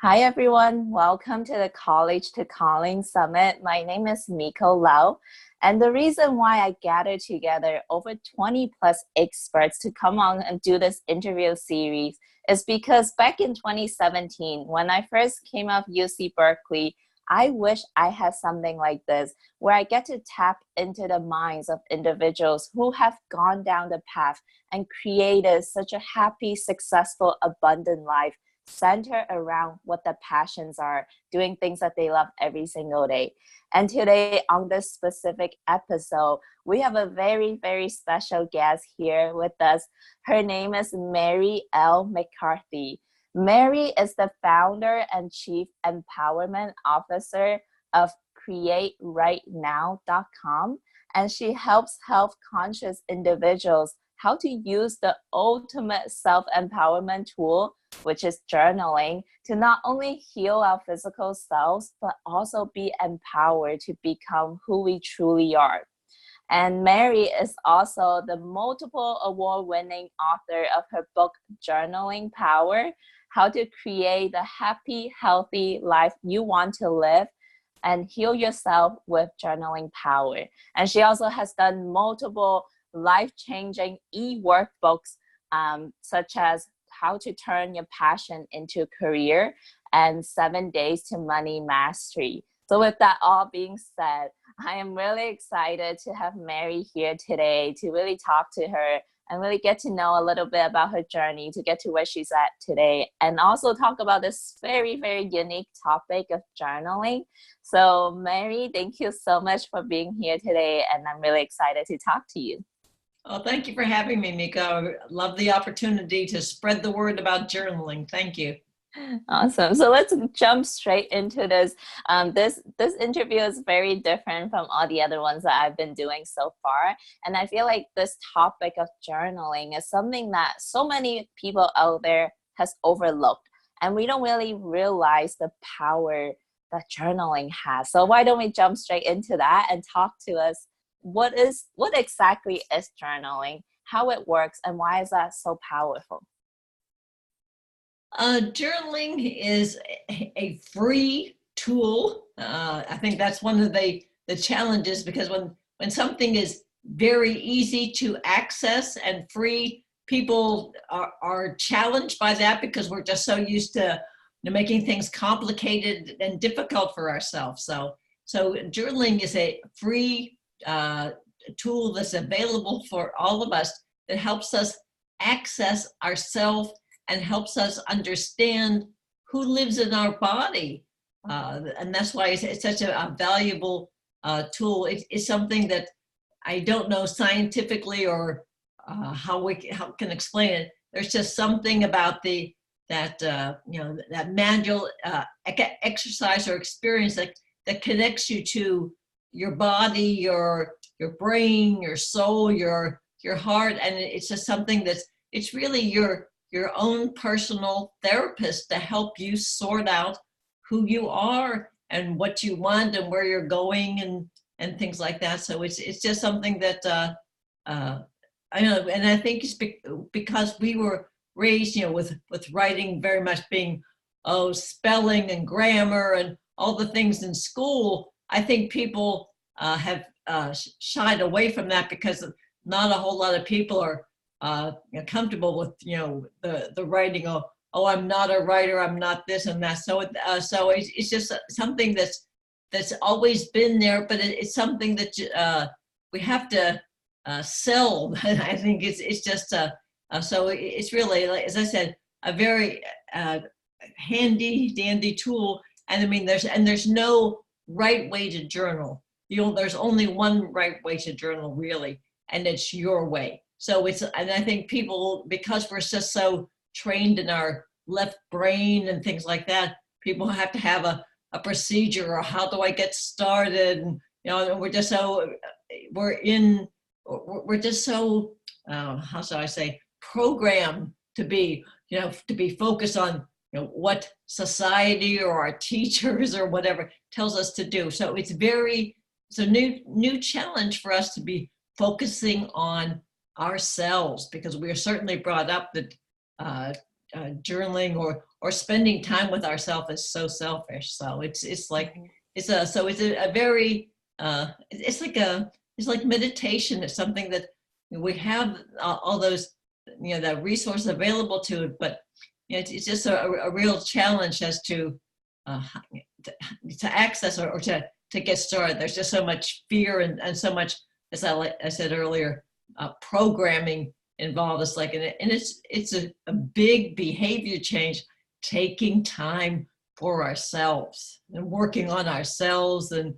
Hi, everyone. Welcome to the College to Calling Summit. My name is Miko Lau. And the reason why I gathered together over 20 plus experts to come on and do this interview series is because back in 2017, when I first came out of UC Berkeley, I wish I had something like this where I get to tap into the minds of individuals who have gone down the path and created such a happy, successful, abundant life center around what the passions are, doing things that they love every single day. And today, on this specific episode, we have a very, very special guest here with us. Her name is Mary L. McCarthy. Mary is the founder and chief empowerment officer of CreateRightNow.com, and she helps health conscious individuals how to use the ultimate self-empowerment tool, which is journaling, to not only heal our physical selves, but also be empowered to become who we truly are. And Mary is also the multiple award-winning author of her book, Journaling Power, How to Create the Happy, Healthy Life You Want to Live and Heal Yourself with Journaling Power. And she also has done multiple life-changing e-workbooks, such as How to Turn Your Passion into a Career and 7 Days to Money Mastery. So with that all being said, I am really excited to have Mary here today to really talk to her and really get to know a little bit about her journey to get to where she's at today, and also talk about this very, very unique topic of journaling. So Mary, thank you so much for being here today, and I'm really excited to talk to you. Well, thank you for having me, Miko. I love the opportunity to spread the word about journaling. Thank you. Awesome. So let's jump straight into this. This interview is very different from all the other ones that I've been doing so far. And I feel like this topic of journaling is something that so many people out there has overlooked. And we don't really realize the power that journaling has. So why don't we jump straight into that and talk to us what exactly is journaling, how it works, and why is that so powerful? Journaling is a free tool. I think that's one of the challenges, because when something is very easy to access and free, people are challenged by that because we're just so used to making things complicated and difficult for ourselves. So journaling is a free tool that's available for all of us that helps us access ourselves and helps us understand who lives in our body. And that's why it's such a valuable tool. It's something that I don't know scientifically or how can explain it. There's just something about that manual exercise or experience that connects you to your body, your brain, your soul, your heart, and it's just something it's really your own personal therapist to help you sort out who you are and what you want and where you're going and things like that. So it's just something that I know, and I think it's because we were raised, with writing very much being spelling and grammar and all the things in school. I think people have shied away from that because not a whole lot of people are comfortable with the writing. Oh, I'm not a writer. I'm not this and that. So it's just something that's always been there, but it's something that we have to sell. I think it's just so it's really, like, as I said, a very handy dandy tool. And I mean, there's no right way to journal. There's only one right way to journal, really, and it's your way. So and I think people, because we're just so trained in our left brain and things like that, people have to have a procedure, or how do I get started? And we're just so how shall I say, programmed to be focused on what society or our teachers or whatever tells us to do. So it's a new challenge for us to be focusing on ourselves, because we are certainly brought up that journaling or or spending time with ourselves is so selfish. So it's like it's a very it's like meditation. It's something that we have all those the resources available to it, but it's just a real challenge as to uh, to access or to get started. There's just so much fear and so much, as I said earlier, programming involved. It's like, and it's a big behavior change, taking time for ourselves and working on ourselves and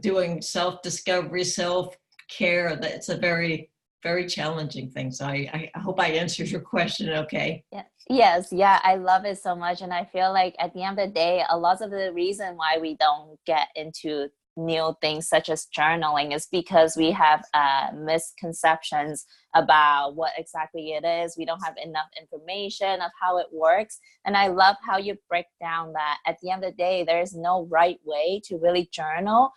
doing self-discovery, self-care. It's a very, very challenging thing. So I hope I answered your question okay. Yeah. Yes, yeah, I love it so much. And I feel like at the end of the day, a lot of the reason why we don't get into new things such as journaling is because we have misconceptions about what exactly it is. We don't have enough information of how it works. And I love how you break down that at the end of the day, there is no right way to really journal.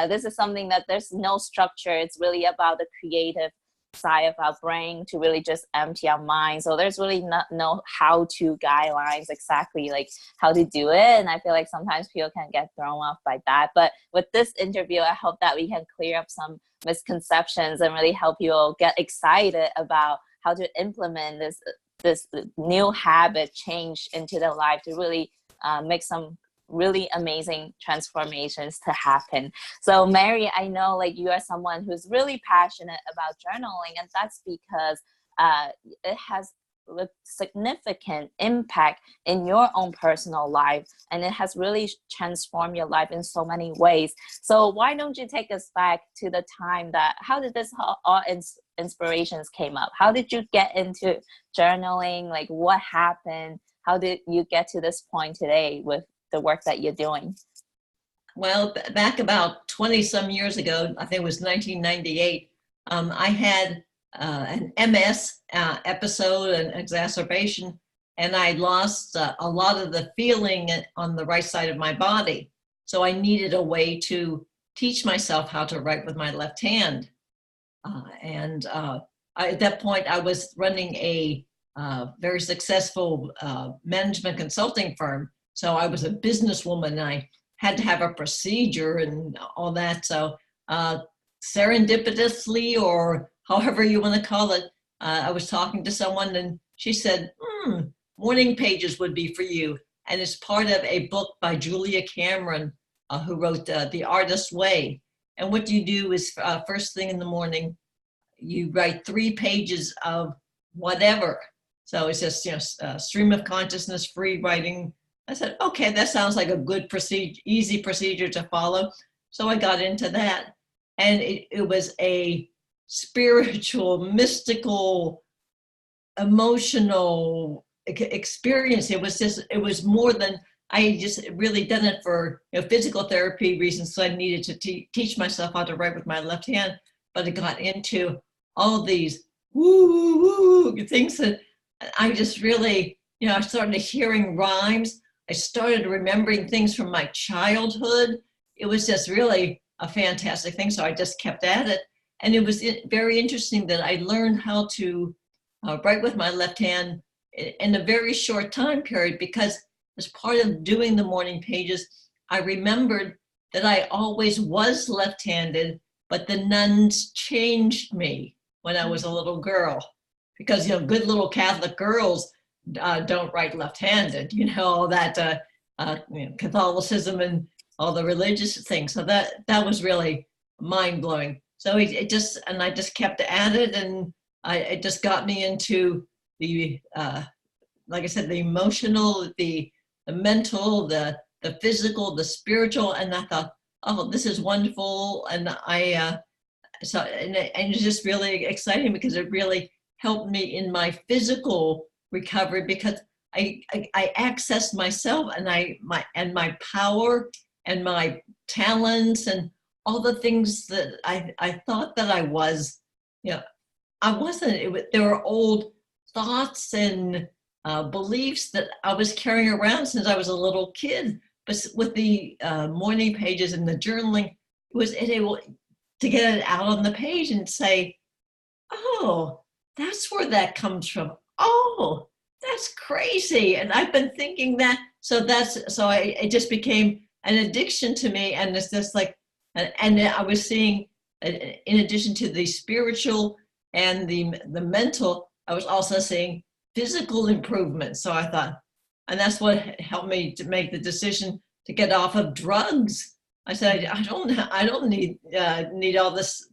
This is something that there's no structure. It's really about the creative side of our brain to really just empty our mind. So there's really no how-to guidelines exactly like how to do it. And I feel like sometimes people can get thrown off by that. But with this interview, I hope that we can clear up some misconceptions and really help you get excited about how to implement this new habit change into their life to really make some really amazing transformations to happen. So Mary, I know like you are someone who's really passionate about journaling, and that's because it has a significant impact in your own personal life, and it has really transformed your life in so many ways. So why don't you take us back to the time that, how did this all inspirations came up? How did you get into journaling? Like what happened? How did you get to this point today with the work that you're doing? Well, back about 20 some years ago, I think it was 1998, I had an MS episode, an exacerbation, and I lost a lot of the feeling on the right side of my body. So I needed a way to teach myself how to write with my left hand. At that point, I was running a very successful management consulting firm. So I was a businesswoman, and I had to have a procedure and all that. So serendipitously, or however you want to call it, I was talking to someone and she said, morning pages would be for you. And it's part of a book by Julia Cameron, who wrote The Artist's Way. And what you do is first thing in the morning, you write 3 pages of whatever. So it's just, stream of consciousness, free writing. I said, okay, that sounds like a good procedure, easy procedure to follow. So I got into that. And it was a spiritual, mystical, emotional experience. It was more than, I just really done it for physical therapy reasons. So I needed to teach myself how to write with my left hand. But it got into all these woo things that I just really, I started hearing rhymes. I started remembering things from my childhood. It was just really a fantastic thing. So I just kept at it. And it was very interesting that I learned how to write with my left hand in a very short time period, because as part of doing the morning pages, I remembered that I always was left-handed, but the nuns changed me when I was a little girl, because, good little Catholic girls don't write left-handed, all that Catholicism and all the religious things. So that was really mind-blowing. So I just kept at it, and it just got me into the, like I said, the emotional, the mental, the physical, the spiritual, and I thought, oh, this is wonderful. And it's just really exciting, because it really helped me in my physical recovery, because I accessed myself and my power and my talents and all the things that I thought that I was, I wasn't. There were old thoughts and beliefs that I was carrying around since I was a little kid. But with the morning pages and the journaling, it was able to get it out on the page and say, oh, that's where that comes from. Oh, that's crazy. And I've been thinking that. It just became an addiction to me. And it's just like, and I was seeing, in addition to the spiritual and the mental, I was also seeing physical improvement. So I thought, and that's what helped me to make the decision to get off of drugs. I said, I don't need all this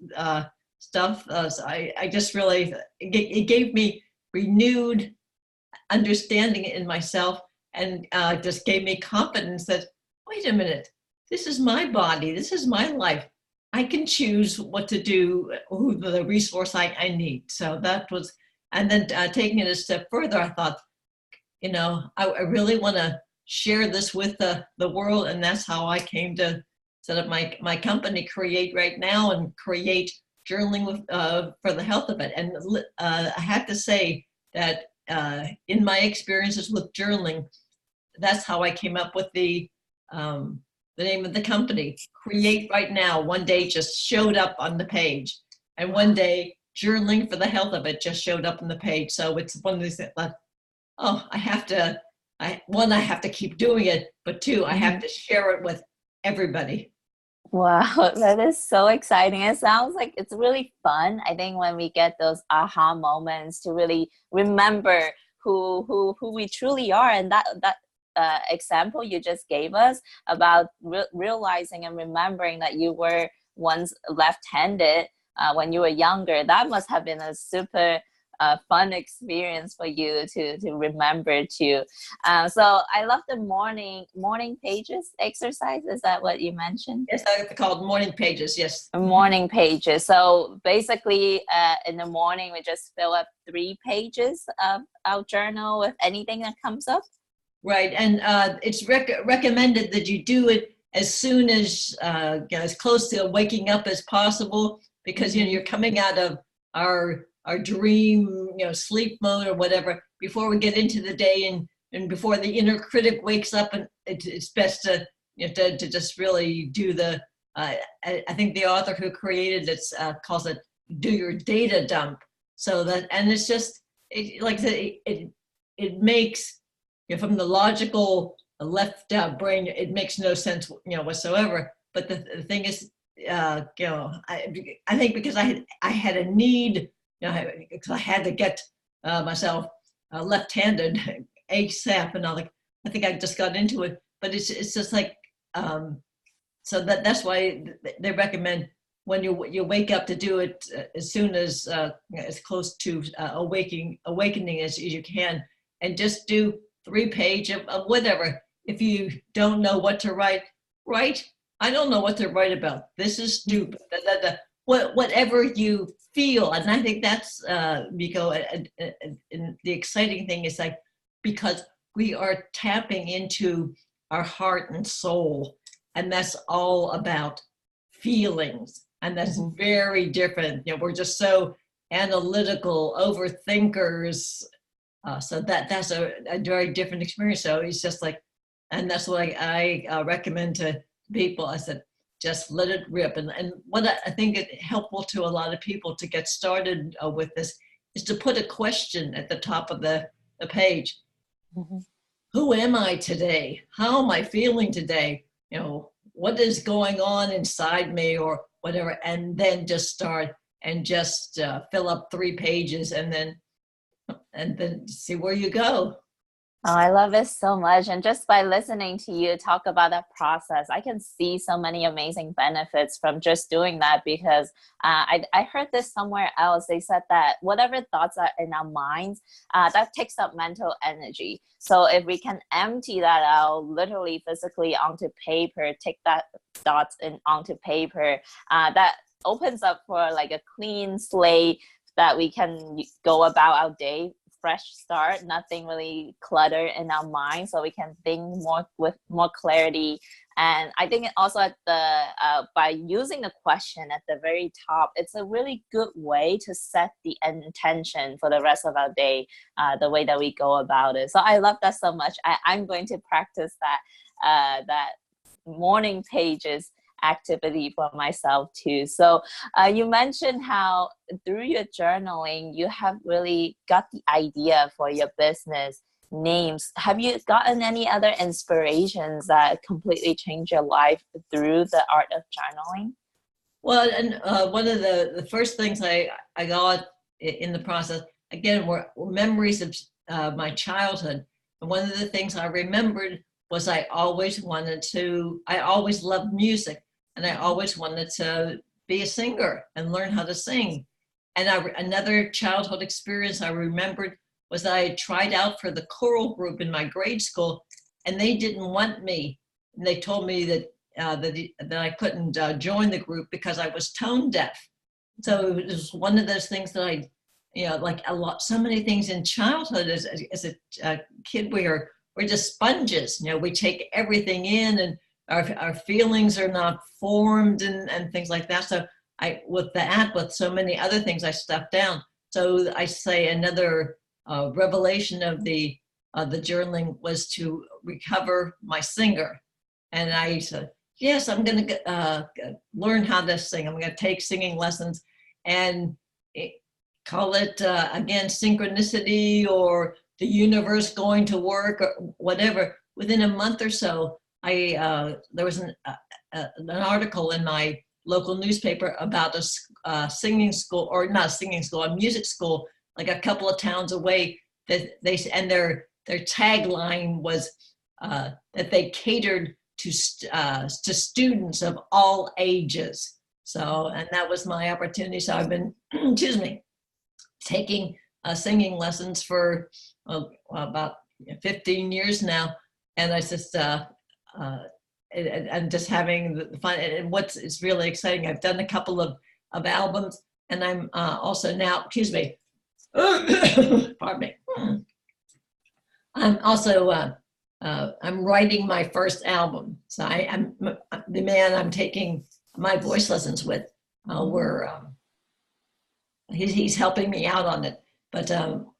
stuff. So I just really, it gave me renewed understanding in myself, and just gave me confidence that, wait a minute, this is my body, this is my life. I can choose what to do, who the resource I need. So that was, and then taking it a step further, I thought, I really want to share this with the world. And that's how I came to set up my company, Create Right Now, and create journaling with, for the health of it. And I have to say that in my experiences with journaling, that's how I came up with the name of the company. Create Right Now one day just showed up on the page, and one day journaling for the health of it just showed up on the page. So it's one of these that, oh, I have to keep doing it, but two, I have to share it with everybody. Wow, that is so exciting. It sounds like it's really fun. I think when we get those aha moments to really remember who we truly are, and that example you just gave us about realizing and remembering that you were once left-handed when you were younger, that must have been a super fun experience for you to remember too. So I love the morning pages exercise. Is that what you mentioned? Yes, it's called morning pages. Yes. Morning pages. So basically, in the morning, we just fill up 3 pages of our journal with anything that comes up. Right, and it's recommended that you do it as soon as as close to waking up as possible, because you're coming out of our dream, sleep mode or whatever, before we get into the day, and before the inner critic wakes up. And it's best to to just really do the I think the author who created it calls it do your data dump. So that, and it's just like I said, it makes, from the logical left brain, it makes no sense whatsoever. But the thing is, I think because I had a need, because I had to get myself left-handed ASAP, and I think I just got into it. But it's just like, so that's why they recommend when you wake up to do it as soon as close to awakening as you can, and just do 3 page of whatever. If you don't know what to write, I don't know what to write about. This is stupid. Whatever you feel. And I think that's, Miko, and the exciting thing is, like, because we are tapping into our heart and soul, and that's all about feelings. And that's very different. We're just so analytical, overthinkers. So that's a very different experience. So it's just like, and that's what I recommend to people. I said, just let it rip. And what I think is helpful to a lot of people to get started with this is to put a question at the top of the page. Who am I today? How am I feeling today? What is going on inside me, or whatever, and then just start and just fill up 3 pages, and then see where you go. Oh, I love it so much. And just by listening to you talk about that process, I can see so many amazing benefits from just doing that, because I heard this somewhere else. They said that whatever thoughts are in our minds, that takes up mental energy. So if we can empty that out, literally, physically, onto paper, take that thoughts onto paper, that opens up for like a clean slate that we can go about our day, fresh start, nothing really cluttered in our mind, so we can think more with more clarity. And I think also at the by using the question at the very top, it's a really good way to set the intention for the rest of our day, the way that we go about it. So I love that so much. I'm going to practice that morning pages activity for myself too. So you mentioned how through your journaling, you have really got the idea for your business names. Have you gotten any other inspirations that completely changed your life through the art of journaling? Well, and one of the first things I got in the process, again, were memories of my childhood. And one of the things I remembered was I always loved music, and I always wanted to be a singer and learn how to sing. And another childhood experience I remembered was that I tried out for the choral group in my grade school, and they didn't want me. And they told me that that I couldn't join the group because I was tone deaf. So it was one of those things that like so many things in childhood as a kid, we're just sponges. We take everything in, and our feelings are not formed and things like that. So with so many other things, I stuffed down. So I say another revelation of the journaling was to recover my singer. And I said, yes, I'm going to learn how to sing. I'm going to take singing lessons, and call it, again, synchronicity or the universe going to work or whatever. Within a month or so, there was an article in my local newspaper about a singing school, or not a singing school, a music school, like a couple of towns away, that their tagline was that they catered to students of all ages. So, and that was my opportunity. So I've been, excuse me, taking singing lessons for about 15 years now, and I just and just having the fun. And it's really exciting, I've done a couple of albums, and I'm also now, excuse me, pardon me. I'm also I'm writing my first album. So I'm the man I'm taking my voice lessons with. He's helping me out on it. But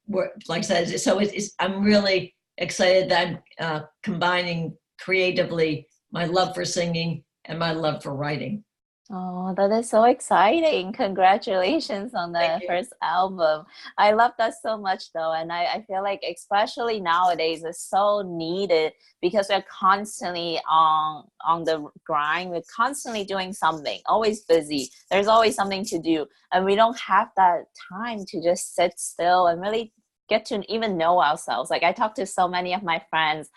we're, like I said, so I'm really excited that I'm combining creatively my love for singing and my love for writing. Oh, that is so exciting. Congratulations on the first album. I love that so much though. And I feel like especially nowadays it's so needed because we're constantly on the grind. We're constantly doing something, always busy. There's always something to do. And we don't have that time to just sit still and really get to even know ourselves. Like I talk to so many of my friends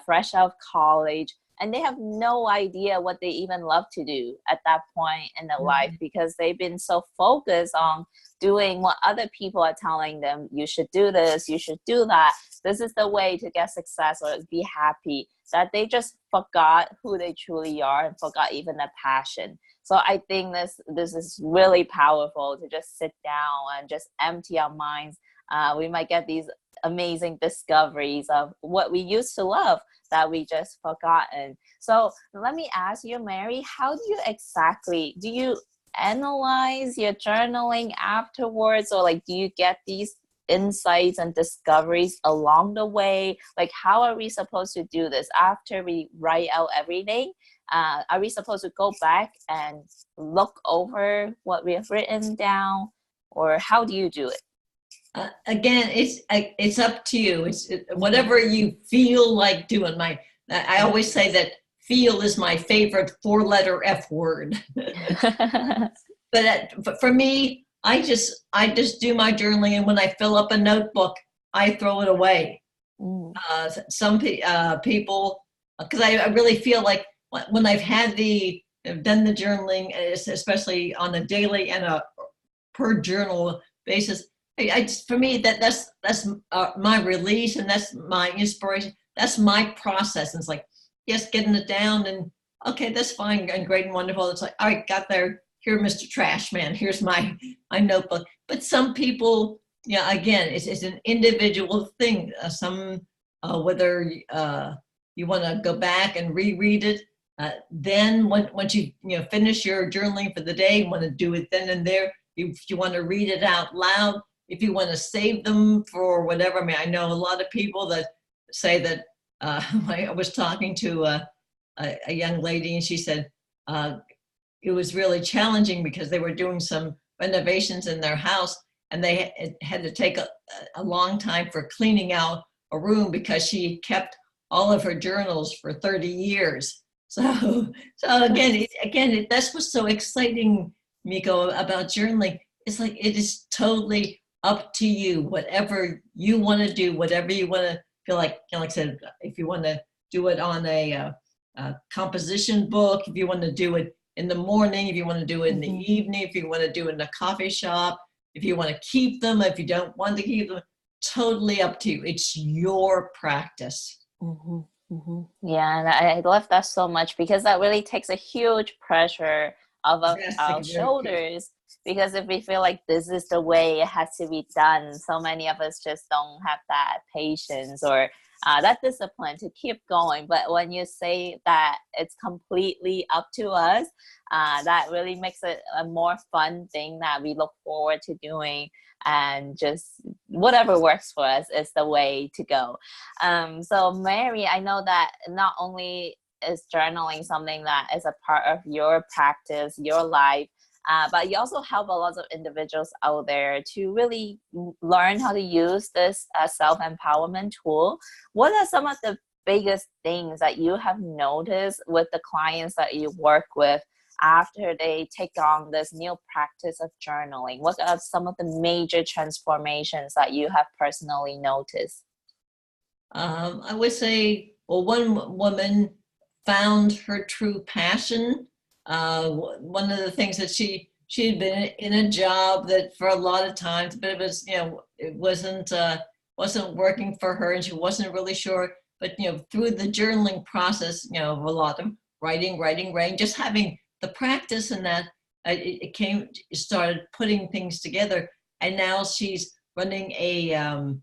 fresh out of college, and they have no idea what they even love to do at that point in their life because they've been so focused on doing what other people are telling them. You should do this, you should do that. This is the way to get success or be happy, that they just forgot who they truly are and forgot even their passion. So I think this is really powerful to just sit down and just empty our minds. We might get these amazing discoveries of what we used to love that we just forgotten. So let me ask you, Mary, how do you analyze your journaling afterwards, or like do you get these insights and discoveries along the way? Like how are we supposed to do this after we write out everything? Are we supposed to go back and look over what we have written down, or how do you do it? Again, it's up to you. It's whatever you feel like doing. I always say that feel is my favorite 4-letter F word. But for me, I just do my journaling, and when I fill up a notebook, I throw it away. Some people, because I really feel like when I've done the journaling, especially on a daily and a per journal basis, for me, that's my release, and that's my inspiration. That's my process. And it's like, yes, getting it down, and okay, that's fine and great and wonderful. It's like, all right, got there. Here, Mr. Trash Man. Here's my notebook. But some people, again, it's an individual thing. Whether you want to go back and reread it, then once you finish your journaling for the day, you want to do it then and there. If you want to read it out loud, if you want to save them for whatever. I mean, I know a lot of people that say that I was talking to a young lady, and she said, it was really challenging because they were doing some renovations in their house, and they had to take a long time for cleaning out a room because she kept all of her journals for 30 years. So again, that's what's so exciting, Miko, about journaling. It's like it is totally up to you. Whatever you want to do, whatever you want to feel like. Like I said, if you want to do it on a composition book, if you want to do it in the morning, if you want to do it in the evening, if you want to do it in a coffee shop, if you want to keep them, if you don't want to keep them, totally up to you. It's your practice. Yeah, and I love that so much because that really takes a huge pressure off of our shoulders. Because if we feel like this is the way it has to be done, so many of us just don't have that patience or that discipline to keep going. But when you say that it's completely up to us, that really makes it a more fun thing that we look forward to doing. And just whatever works for us is the way to go. So Mary, I know that not only is journaling something that is a part of your practice, your life, but you also help a lot of individuals out there to really learn how to use this self-empowerment tool. What are some of the biggest things that you have noticed with the clients that you work with after they take on this new practice of journaling? What are some of the major transformations that you have personally noticed? I would say, well, one woman found her true passion. One of the things that she had been in a job that for a lot of times, but it was, it wasn't working for her, and she wasn't really sure. But through the journaling process, a lot of writing, just having the practice, and that it started putting things together, and now she's running a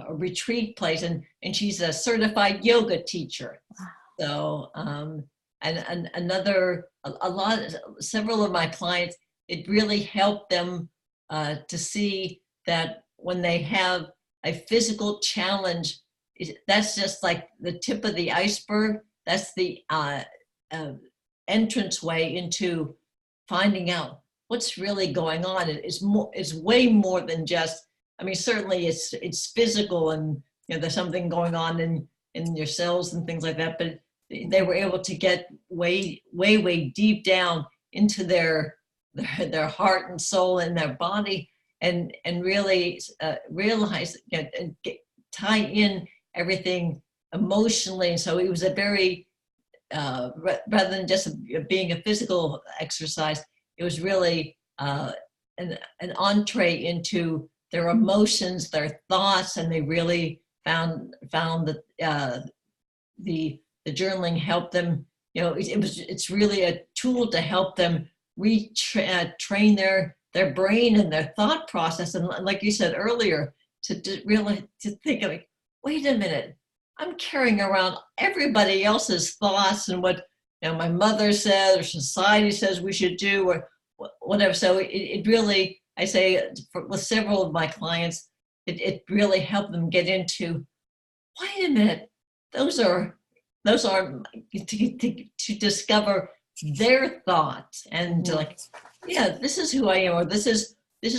retreat place, and she's a certified yoga teacher. So and several of my clients, it really helped them to see that when they have a physical challenge, that's just like the tip of the iceberg. That's the entranceway into finding out what's really going on. It's way more than just, I mean, certainly it's physical, and there's something going on in your cells and things like that, but they were able to get way deep down into their heart and soul and their body, and really realize and tie in everything emotionally. And so it was a very rather than just being a physical exercise, it was really an entree into their emotions, their thoughts, and they really found that the journaling helped them. It's really a tool to help them train their brain and their thought process. And like you said earlier, to think of it, wait a minute, I'm carrying around everybody else's thoughts and what my mother said or society says we should do or whatever. So it really, I say with several of my clients, it really helped them get into, wait a minute, those are to discover their thoughts and to like, yeah, this is who I am, or this is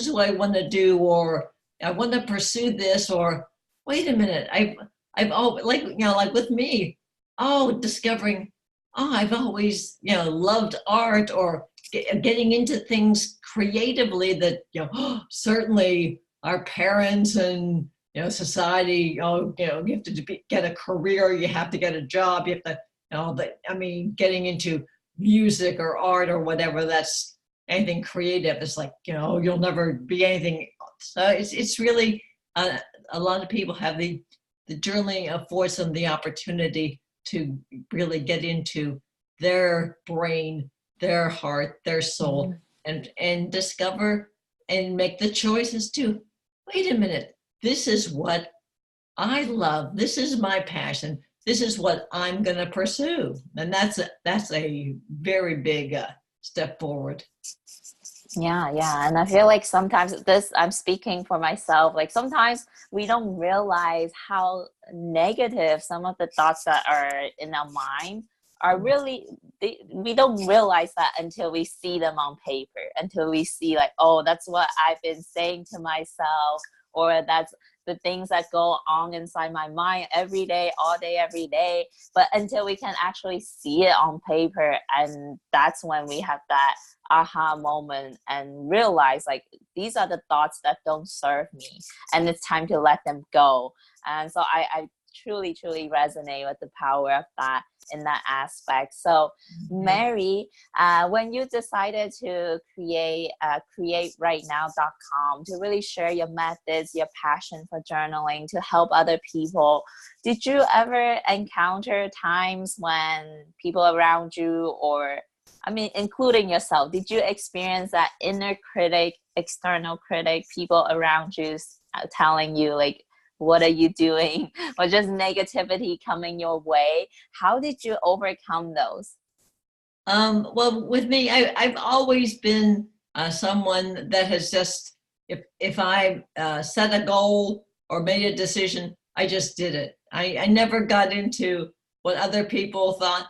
who I want to do, or I want to pursue this, or wait a minute, I've always, like with me, discovering, I've always loved art, or getting into things creatively that certainly our parents and society, you have to get a career, you have to get a job, you have to, getting into music or art or whatever, that's anything creative, it's like, you'll never be anything. So it's really, a lot of people have the journaling affords them the opportunity to really get into their brain, their heart, their soul, and discover and make the choices to, wait a minute, this is what I love, this is my passion, this is what I'm going to pursue. And that's a very big step forward. Yeah. And I feel like sometimes I'm speaking for myself, like sometimes we don't realize how negative some of the thoughts that are in our mind are really, we don't realize that until we see them on paper, until we see like, oh, that's what I've been saying to myself, or that's the things that go on inside my mind every day, all day, every day. But until we can actually see it on paper, and that's when we have that aha moment and realize like, these are the thoughts that don't serve me, and it's time to let them go. And so I truly resonate with the power of that in that aspect. So Mary, when you decided to create createrightnow.com to really share your methods, your passion for journaling to help other people, did you ever encounter times when people around you, or I mean, including yourself, did you experience that inner critic, external critic, people around you telling you like, what are you doing? Or just negativity coming your way? How did you overcome those? Well, with me, I've always been someone that has just, if I set a goal or made a decision, I just did it. I never got into what other people thought,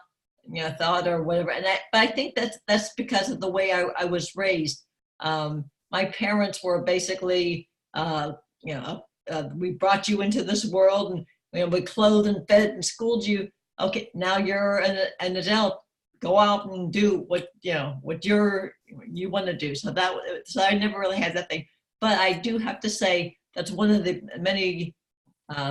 or whatever. But I think that's because of the way I was raised. My parents were basically, we brought you into this world, and we clothed and fed and schooled you. Okay, now you're an adult. Go out and do what you want to do. So I never really had that thing. But I do have to say that's one of the many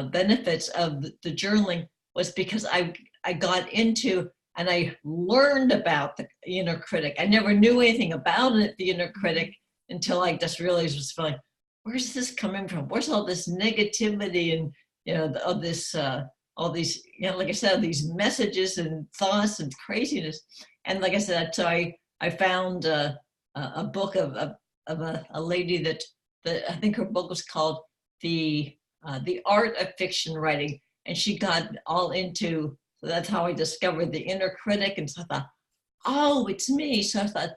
benefits of the journaling, was because I got into and I learned about the inner critic. I never knew anything about it, the inner critic, until I just realized, was feeling, where's this coming from? Where's all this negativity and all this all these, like I said, these messages and thoughts and craziness. And like I said, so I found a book of a lady that I think her book was called The Art of Fiction Writing, and she got all into. So that's how I discovered the inner critic, and so I thought, oh, it's me. So I thought,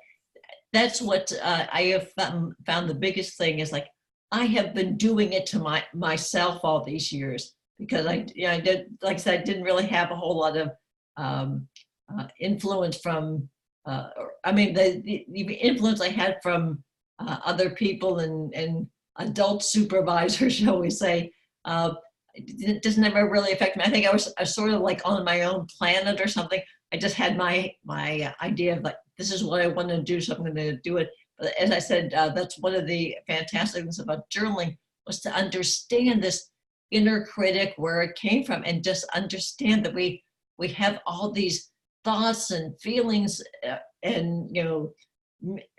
that's what I have found the biggest thing is, like, I have been doing it to myself all these years, because I did, like I said, I didn't really have a whole lot of influence from, the influence I had from other people and adult supervisors, shall we say, it just never really affected me. I think I was sort of like on my own planet or something. I just had my idea of, like, this is what I want to do, so I'm going to do it. But as I said, that's one of the fantastic things about journaling, was to understand this inner critic, where it came from, and just understand that we have all these thoughts and feelings and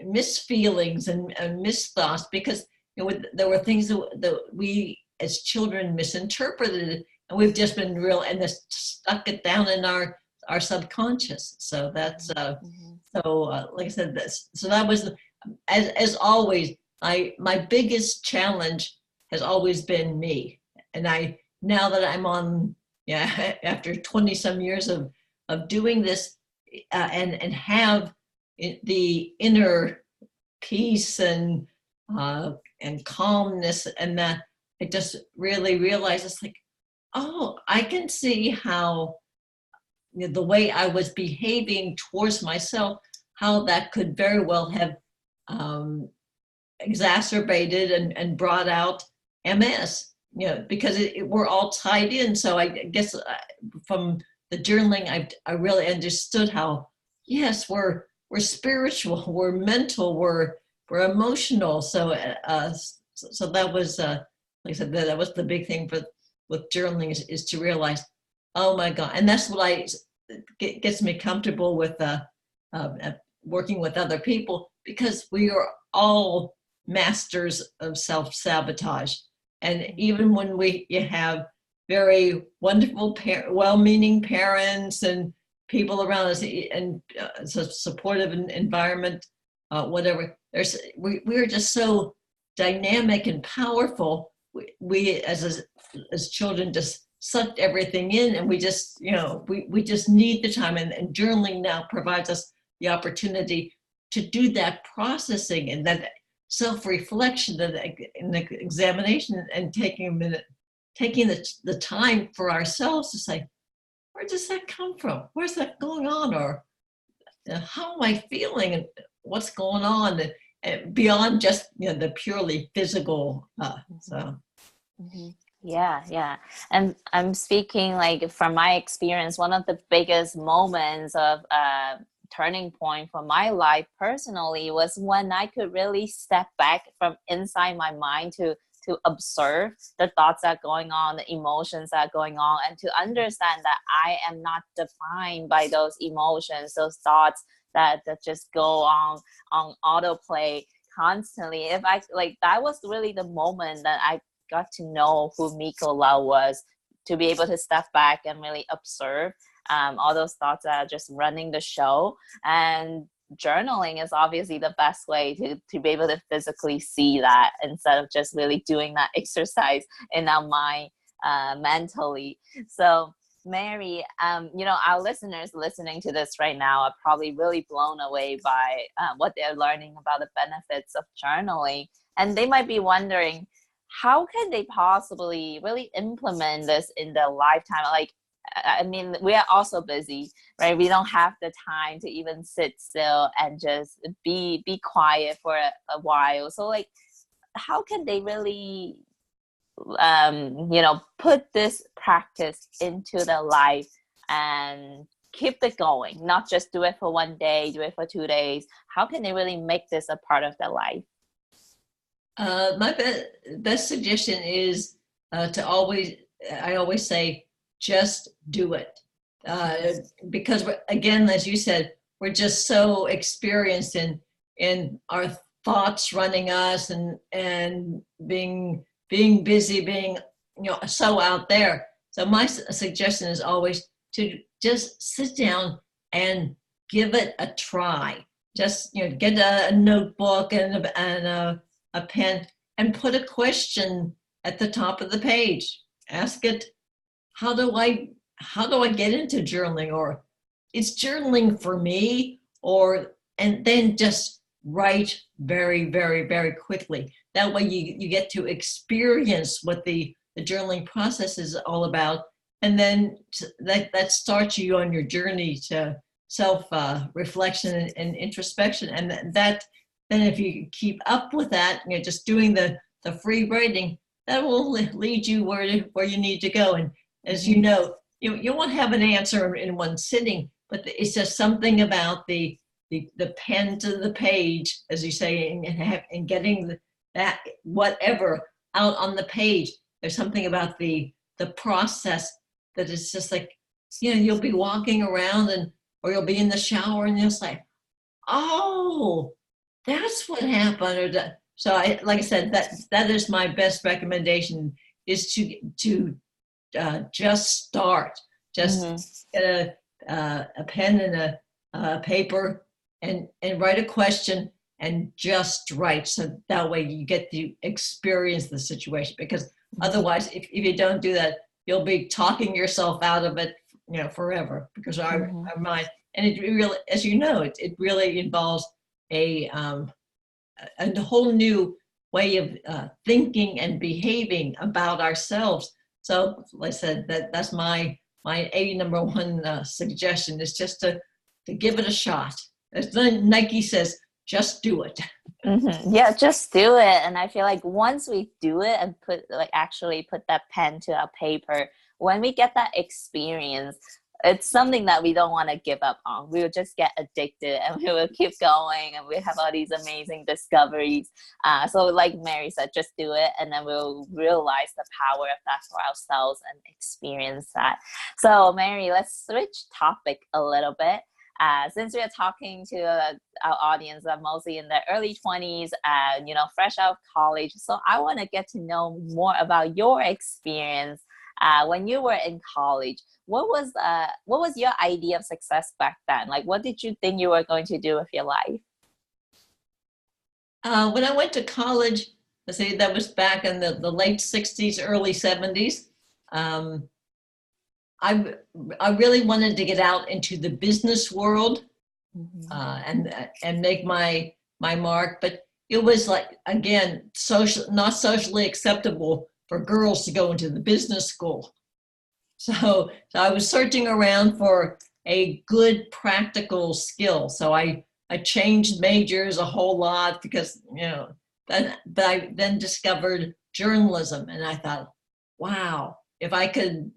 misfeelings and misthoughts, because there were things that we as children misinterpreted, and we've just been and just stuck it down in our subconscious. So that's like I said, so that was, as always, my biggest challenge has always been me. And now that I'm on, after 20 some years of doing this, and have the inner peace and calmness, and that I just really realized, it's like, oh, I can see how the way I was behaving towards myself, how that could very well have exacerbated and brought out MS, because we're all tied in. So I guess from the journaling, I really understood how, yes, we're spiritual, we're mental, we're emotional. So so that was, like I said, that was the big thing with journaling, is to realize, oh my God. And that's what gets me comfortable with working with other people, because we are all masters of self-sabotage. And even when you have very wonderful, well-meaning parents and people around us, and it's a supportive environment, whatever, we are just so dynamic and powerful. We as children just sucked everything in, and we just we just need the time, and journaling now provides us the opportunity to do that processing and that self-reflection and the examination, and taking a minute, taking the time for ourselves to say, where does that come from? Where's that going on? Or how am I feeling? And what's going on? And beyond just, the purely physical. So. Mm-hmm. Yeah, yeah. And I'm speaking like from my experience, one of the biggest moments of turning point for my life personally was when I could really step back from inside my mind to observe the thoughts that are going on, the emotions that are going on, and to understand that I am not defined by those emotions, those thoughts that just go on autoplay constantly. If I like, that was really the moment that I got to know who Miko Lau was, to be able to step back and really observe all those thoughts that are just running the show. And journaling is obviously the best way to be able to physically see that, instead of just really doing that exercise in our mind mentally. So Mary, our listeners listening to this right now are probably really blown away by what they're learning about the benefits of journaling. And they might be wondering, how can they possibly really implement this in their lifetime? Like, I mean, we are also busy, right? We don't have the time to even sit still and just be quiet for a while. So like, how can they really, put this practice into their life and keep it going? Not just do it for one day, do it for 2 days. How can they really make this a part of their life? My best suggestion is I always say, just do it. Because again, as you said, we're just so experienced in our thoughts running us and being busy, being so out there. So my suggestion is always to just sit down and give it a try. Just get a notebook and a pen and put a question at the top of the page. Ask it, how do I get into journaling? Or it's journaling for me? And then just write very, very, very quickly. That way you get to experience what the journaling process is all about. And then that starts you on your journey to self-reflection and introspection. And that then if you keep up with that, just doing the free writing, that will lead you where you need to go. And as you know, you won't have an answer in one sitting, but it's just something about the pen to the page, as you say, and getting that whatever out on the page. There's something about the process that is just like, you'll be walking around or you'll be in the shower and you'll say, oh, that's what happened. So like I said, that is my best recommendation, is to just start. Just get a pen and a paper and write a question and just write. So that way you get to experience the situation, because otherwise, if you don't do that, you'll be talking yourself out of it, forever, because our mind, and it really, as you know, it really involves a whole new way of thinking and behaving about ourselves. So, like I said, that's my number one suggestion, is just to give it a shot. As Nike says, just do it. Yeah, just do it. And I feel like once we do it and actually put that pen to our paper, when we get that experience, it's something that we don't want to give up on. We will just get addicted and we will keep going, and we have all these amazing discoveries. So like Mary said, just do it, and then we'll realize the power of that for ourselves and experience that. So Mary, let's switch topic a little bit. Since we are talking to our audience that are mostly in their early 20s, fresh out of college, so I want to get to know more about your experience when you were in college. What was your idea of success back then? Like, what did you think you were going to do with your life? When I went to college, let's say that was back in the late 60s, early 70s. I really wanted to get out into the business world and make my mark, but it was like, again, not socially acceptable for girls to go into the business school. So I was searching around for a good practical skill. So I changed majors a whole lot because, but I then discovered journalism, and I thought, wow, if I could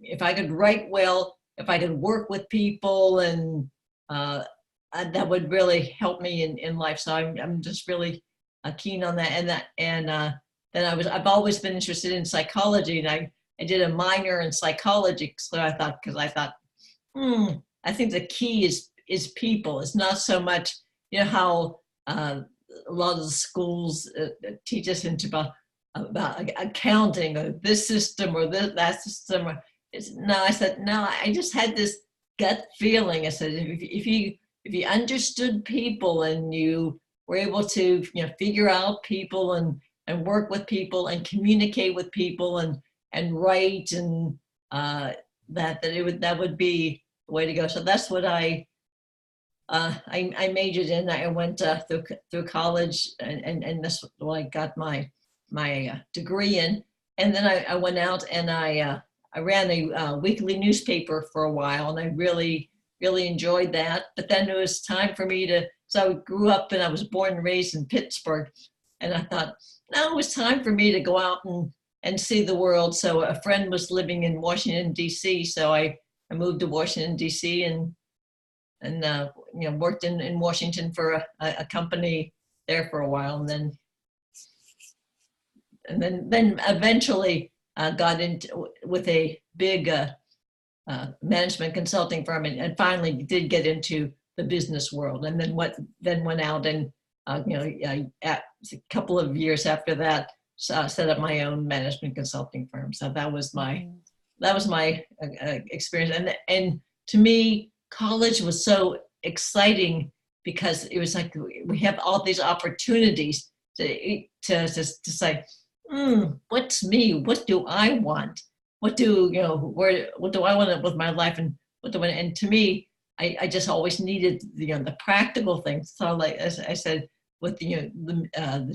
write well, if I could work with people, and uh, that would really help me in life. So I'm just really keen on that. And then I've always been interested in psychology, and I did a minor in psychology. So because I thought, I think the key is people. It's not so much, how a lot of the schools teach us about accounting, or this system or that system. No, I said no. I just had this gut feeling. I said if you understood people, and you were able to figure out people, and work with people, and communicate with people, and write, and that would be the way to go. So that's what I majored in. I went through college, and that's what I got my degree in. And then I went out, and I ran a weekly newspaper for a while, and I really enjoyed that. But then it was time for me to. So I grew up, and I was born and raised in Pittsburgh, and I thought now it was time for me to go out and see the world. So a friend was living in Washington D.C., so I moved to Washington D.C. and worked in Washington for a company there for a while, and then eventually got into with a big management consulting firm, and finally did get into the business world, and then went out and at a couple of years after that set up my own management consulting firm. So that was my experience, and to me, college was so exciting because it was like we have all these opportunities to say, what's me? What do I want? What do what do I want with my life, and what do I? And to me, I just always needed the practical things. So, like as I said, with the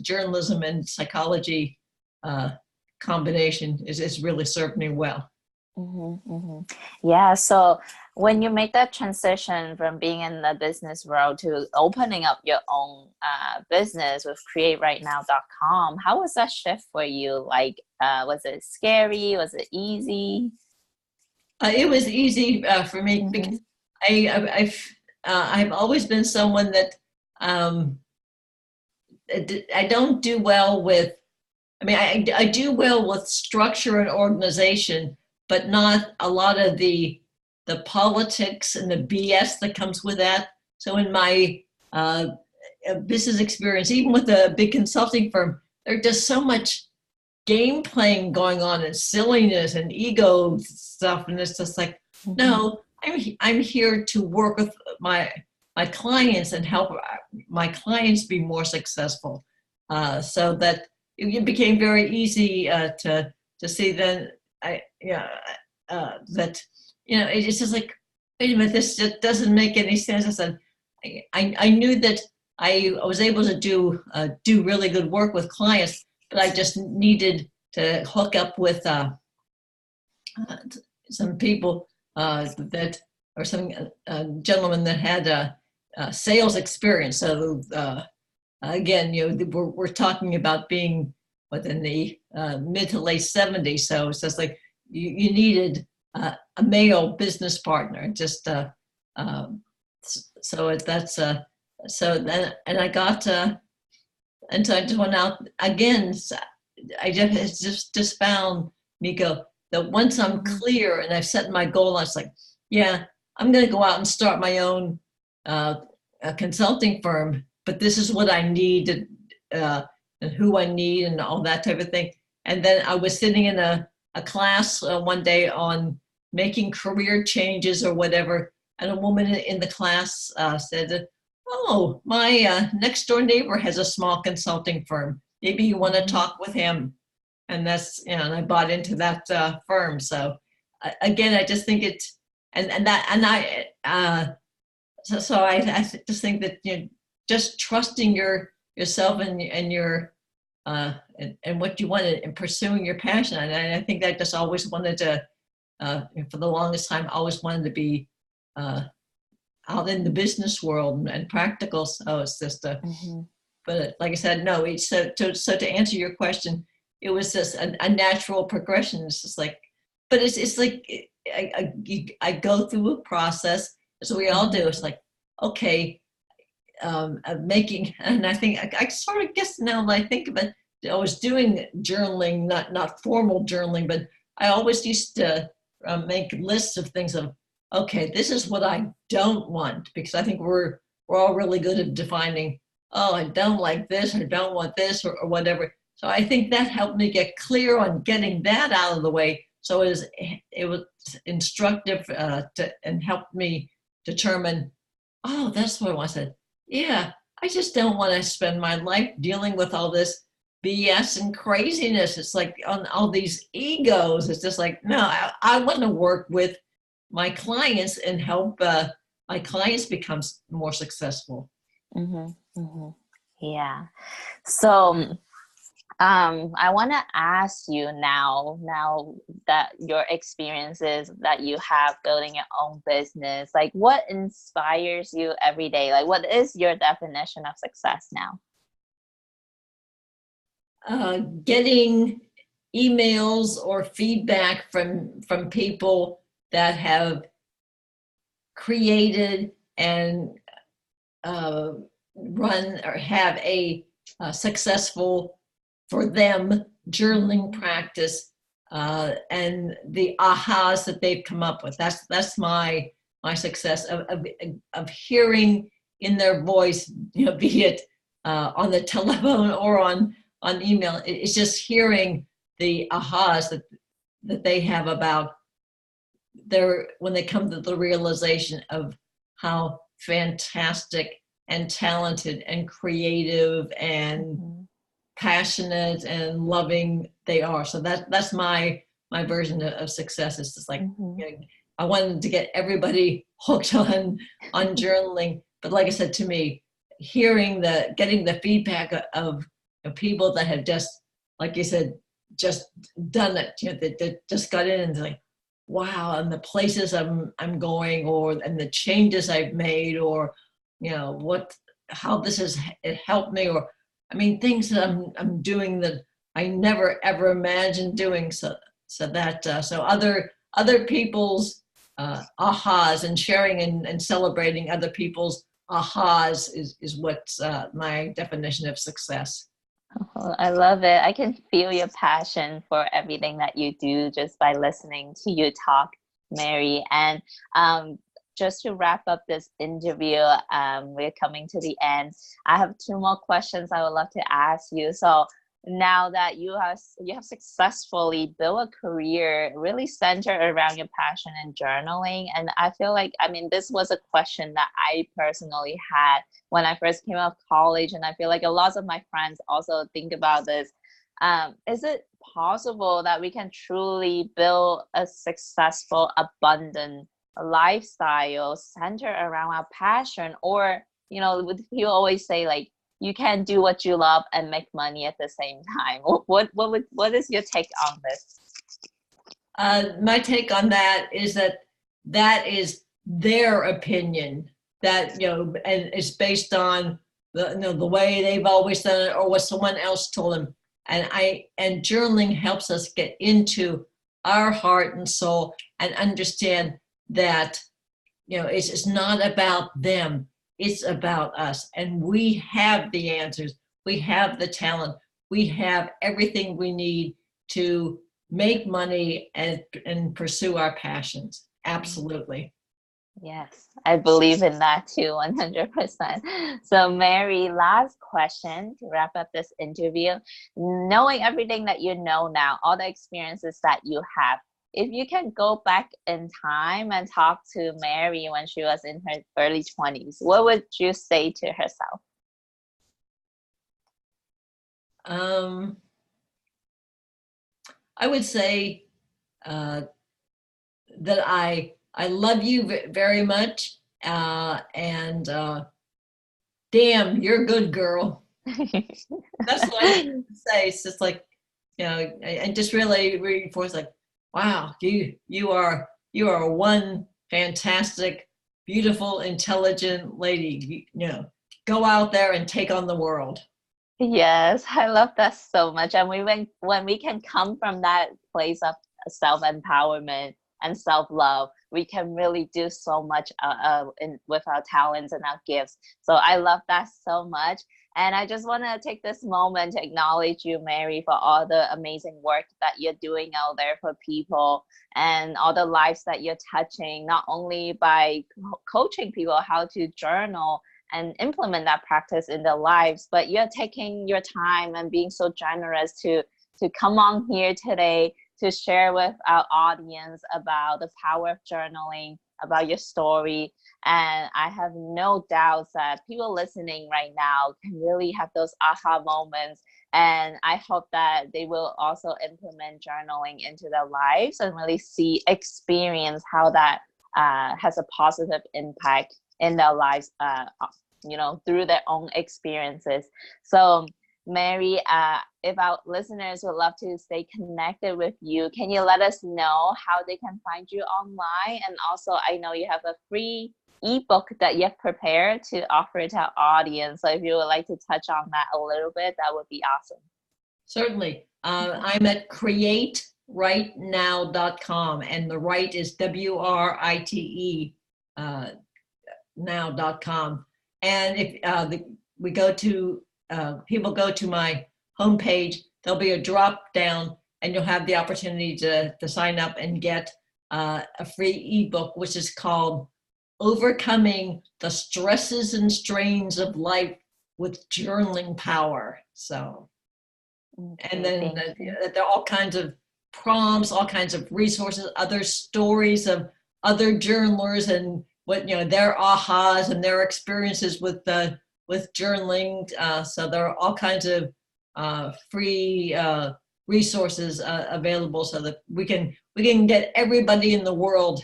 journalism and psychology combination is really served me well. Mm-hmm, mm-hmm. Yeah, so when you make that transition from being in the business world to opening up your own business with createrightnow.com, how was that shift for you? Like, was it scary? Was it easy? It was easy for me because I've always been someone that um, I don't do well with. I mean, I do well with structure and organization, but not a lot of the politics and the BS that comes with that. So in my business experience, even with a big consulting firm, there's just so much game playing going on, and silliness and ego stuff, and it's just like, no, I'm here to work with my clients and help my clients be more successful. So that it became very easy to see then that it's just like, wait a minute, this just doesn't make any sense. I said I knew that I was able to do really good work with clients, but I just needed to hook up with some people that, or some gentlemen that had sales experience. So again, we're talking about being within the mid to late 70s. So it's just like you needed a male business partner. Just so that's so then, and I got and so I just went out again. I just found, Nico, that once I'm clear and I've set my goal, I was like, yeah, I'm going to go out and start my own a consulting firm, but this is what I need and who I need and all that type of thing. And then I was sitting in a class one day on making career changes or whatever, and a woman in the class said, oh, my next door neighbor has a small consulting firm. Maybe you want to talk with him. And that's, and I bought into that firm. So again, I just think so I just think that just trusting yourself and your and what you want and pursuing your passion. And I think I just always wanted for the longest time, I always wanted to be out in the business world and practical. So it's just but like I said, no. So to answer your question, it was just a natural progression. It's just like, but it's like I go through a process, as we all do. It's like, okay, making, and I think I sort of guess now that I think of it, I was doing journaling, not formal journaling, but I always used to make lists of things of, okay, this is what I don't want, because I think we're all really good at defining, oh, I don't like this, or don't want this, or whatever. So I think that helped me get clear on getting that out of the way. So it was instructive and helped me determine, oh, that's what I want. I said, yeah, I just don't want to spend my life dealing with all this BS and craziness. It's like on all these egos. It's just like, no, I want to work with my clients and help my clients become more successful. Yeah. So I want to ask you now that your experiences that you have building your own business, like what inspires you every day? Like what is your definition of success now? Getting emails or feedback from people that have created and run or have a successful, for them, journaling practice, and the ahas that they've come up with. That's my success of hearing in their voice, be it on the telephone or on email. It's just hearing the ahas that they have about when they come to the realization of how fantastic and talented and creative and passionate and loving they are. So that's my version of success. It's just like, I wanted to get everybody hooked on journaling, but like I said, to me, getting the feedback of people that have just, like you said, just done it, that just got in and like, wow, and the places I'm going, and the changes I've made, or how this has helped me, or I mean, things that I'm doing that I never ever imagined doing. So other people's ahas, and sharing and celebrating other people's ahas is what's my definition of success. Oh, I love it. I can feel your passion for everything that you do just by listening to you talk, Mary. And just to wrap up this interview, we're coming to the end. I have 2 more questions I would love to ask you. So now that you have successfully built a career really centered around your passion in journaling, and I feel like, I mean, this was a question that I personally had when I first came out of college, and I feel like a lot of my friends also think about this. Is it possible that we can truly build a successful, abundant lifestyle centered around our passion? Or, you always say, like, you can do what you love and make money at the same time. What is your take on this? My take on that is that is their opinion, that and it's based on the way they've always done it, or what someone else told them. And journaling helps us get into our heart and soul and understand that it's not about them. It's about us, and we have the answers. We have the talent. We have everything we need to make money and pursue our passions. Absolutely. Yes, I believe in that too, 100%. So, Mary, last question to wrap up this interview. Knowing everything that you know now, all the experiences that you have, if you can go back in time and talk to Mary when she was in her early 20s, what would you say to herself? I would say that I love you very much, and damn, you're a good girl. That's what I say. It's just like, I just really reinforce, like, Wow, you are one fantastic, beautiful, intelligent lady. Go out there and take on the world. Yes, I love that so much. And when we can come from that place of self-empowerment and self-love, we can really do so much with our talents and our gifts. So I love that so much. And I just want to take this moment to acknowledge you, Mary, for all the amazing work that you're doing out there for people and all the lives that you're touching, not only by coaching people how to journal and implement that practice in their lives, but you're taking your time and being so generous to come on here today to share with our audience about the power of journaling, about your story. And I have no doubts that people listening right now can really have those aha moments. And I hope that they will also implement journaling into their lives and really experience how that has a positive impact in their lives, through their own experiences. So, Mary, if our listeners would love to stay connected with you, can you let us know how they can find you online? And also, I know you have a free ebook that you've prepared to offer to our audience. So if you would like to touch on that a little bit, that would be awesome. Certainly. I'm at createrightnow.com, and the right is WRITE now.com. And if we go to people go to my homepage, there'll be a drop down, and you'll have the opportunity to sign up and get a free ebook, which is called Overcoming the Stresses and Strains of Life with Journaling Power. So, and then there are all kinds of prompts, all kinds of resources, other stories of other journalers and what their ahas and their experiences with journaling. So there are all kinds of free resources available so that we can get everybody in the world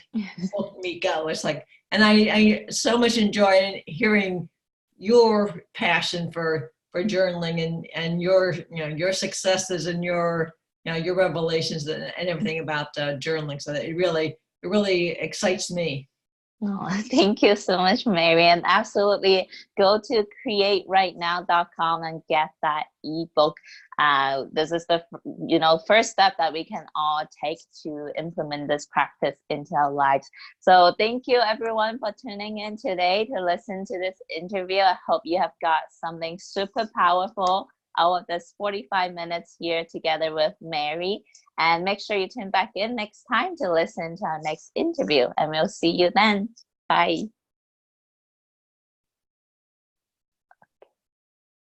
help me go. It's like, and I so much enjoy hearing your passion for journaling and your successes and your revelations and everything about journaling. So that it really excites me. Oh, thank you so much, Mary. And absolutely go to createrightnow.com and get that ebook. This is the first step that we can all take to implement this practice into our lives. So thank you everyone for tuning in today to listen to this interview. I hope you have got something super powerful out of this 45 minutes here together with Mary. And make sure you tune back in next time to listen to our next interview. And we'll see you then. Bye.